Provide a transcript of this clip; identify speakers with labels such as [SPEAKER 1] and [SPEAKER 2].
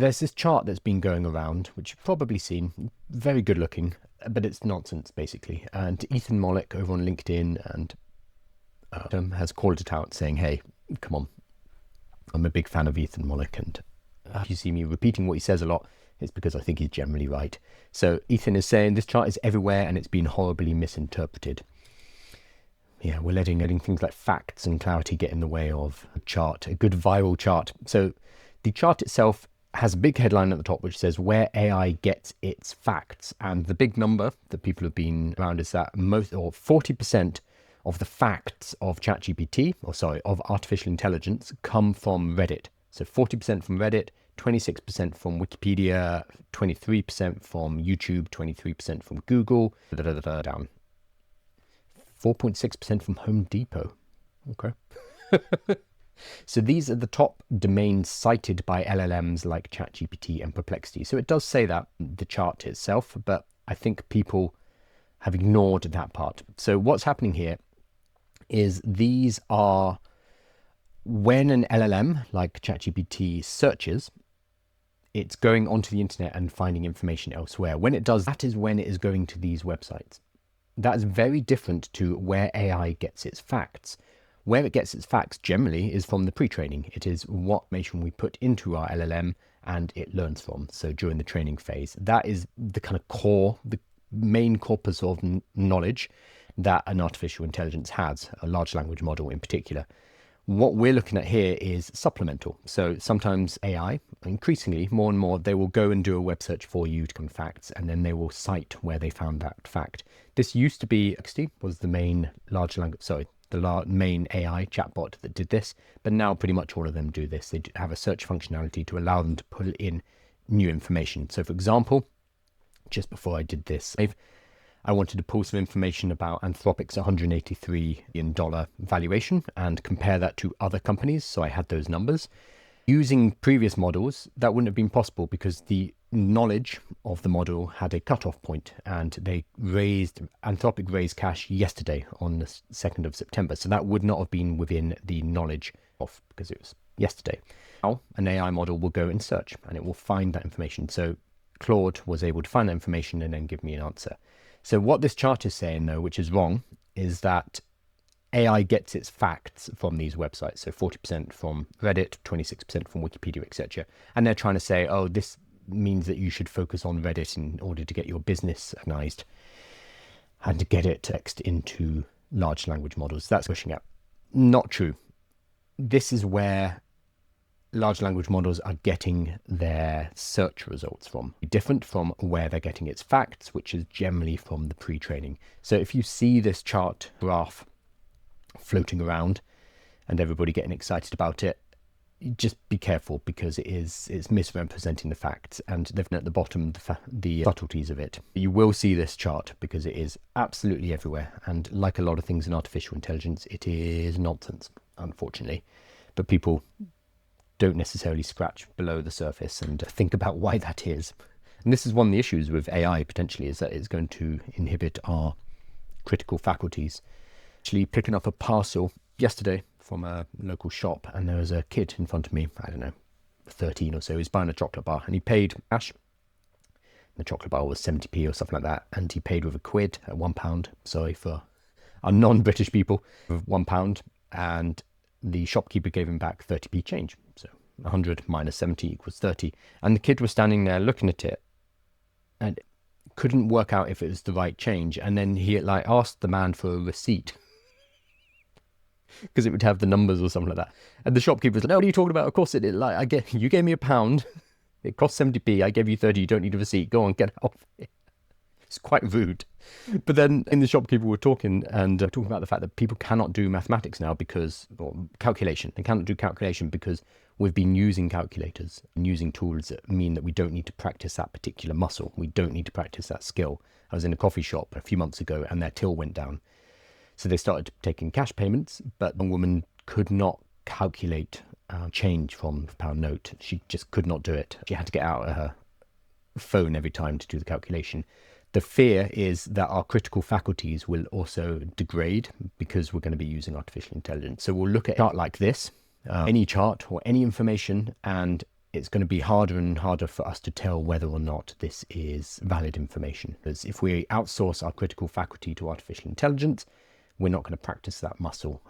[SPEAKER 1] There's this chart that's been going around, which you've probably seen, very good looking, but it's nonsense basically. And Ethan Mollick over on LinkedIn and has called it out saying, hey, come on, I'm a big fan of Ethan Mollick, and if you see me repeating what he says a lot, it's because I think he's generally right. So Ethan is saying this chart is everywhere and it's been horribly misinterpreted. Yeah, we're letting things like facts and clarity get in the way of a chart, a good viral chart. So the chart itself has a big headline at the top which says where AI gets its facts, and the big number that people have been around is that 40% of the facts of of artificial intelligence come from Reddit. So 40% from Reddit, 26% from Wikipedia, 23% from YouTube, 23% from Google, down. 4.6% from Home Depot. Okay. So these are the top domains cited by LLMs like ChatGPT and Perplexity. So it does say that, the chart itself, but I think people have ignored that part. So what's happening here is these are when an LLM like ChatGPT searches, it's going onto the internet and finding information elsewhere. When it does, that is when it is going to these websites. That is very different to where AI gets its facts. Where it gets its facts generally is from the pre-training. It is what information we put into our LLM and it learns from. So during the training phase, that is the kind of core, the main corpus of knowledge that an artificial intelligence has, a large language model in particular. What we're looking at here is supplemental. So sometimes AI, increasingly more and more, they will go and do a web search for you to come facts, and then they will cite where they found that fact. This used to be, was the main the main AI chatbot that did this, but now pretty much all of them do this. They have a search functionality to allow them to pull in new information. So for example, just before I did this, I wanted to pull some information about Anthropic's $183 billion valuation and compare that to other companies. So I had those numbers. Using previous models, that wouldn't have been possible because the knowledge of the model had a cutoff point, and Anthropic raised cash yesterday on the 2nd of September. So that would not have been within the knowledge of, because it was yesterday. Now an AI model will go and search and it will find that information. So Claude was able to find that information and then give me an answer. So what this chart is saying, though, which is wrong, is that AI gets its facts from these websites. So 40% from Reddit, 26% from Wikipedia, etc. And they're trying to say, oh, this means that you should focus on Reddit in order to get your business organized and to get it text into large language models. That's pushing out. Not true. This is where large language models are getting their search results from. Different from where they're getting its facts, which is generally from the pre-training. So if you see this chart graph floating around and everybody getting excited about it, just be careful, because it's misrepresenting the facts, and they've at the bottom the subtleties of it. You will see this chart because it is absolutely everywhere, and like a lot of things in artificial intelligence, it is nonsense, unfortunately. But people don't necessarily scratch below the surface and think about why that is. And this is one of the issues with AI potentially, is that it's going to inhibit our critical faculties. Actually picking up a parcel yesterday from a local shop, and there was a kid in front of me, I don't know, 13 or so. He's buying a chocolate bar and he paid cash. The chocolate bar was 70p or something like that, and he paid with £1 at £1. Sorry for our non-British people, with £1, and the shopkeeper gave him back 30p change. So 100 minus 70 equals 30. And the kid was standing there looking at it and couldn't work out if it was the right change. And then he asked the man for a receipt because it would have the numbers or something like that. And the shopkeeper was like, "No, what are you talking about? Of course it is. You gave me £1. It cost 70p. I gave you 30. You don't need a receipt. Go on, get out of here." It's quite rude. But then in the shopkeeper were talking about the fact that people cannot do mathematics now or calculation. They cannot do calculation because we've been using calculators and using tools that mean that we don't need to practice that particular muscle. We don't need to practice that skill. I was in a coffee shop a few months ago and their till went down. So they started taking cash payments, but the woman could not calculate change from a pound note. She just could not do it. She had to get out of her phone every time to do the calculation. The fear is that our critical faculties will also degrade because we're going to be using artificial intelligence. So we'll look at a chart like this, any chart or any information, and it's going to be harder and harder for us to tell whether or not this is valid information. Because if we outsource our critical faculty to artificial intelligence, we're not going to practice that muscle.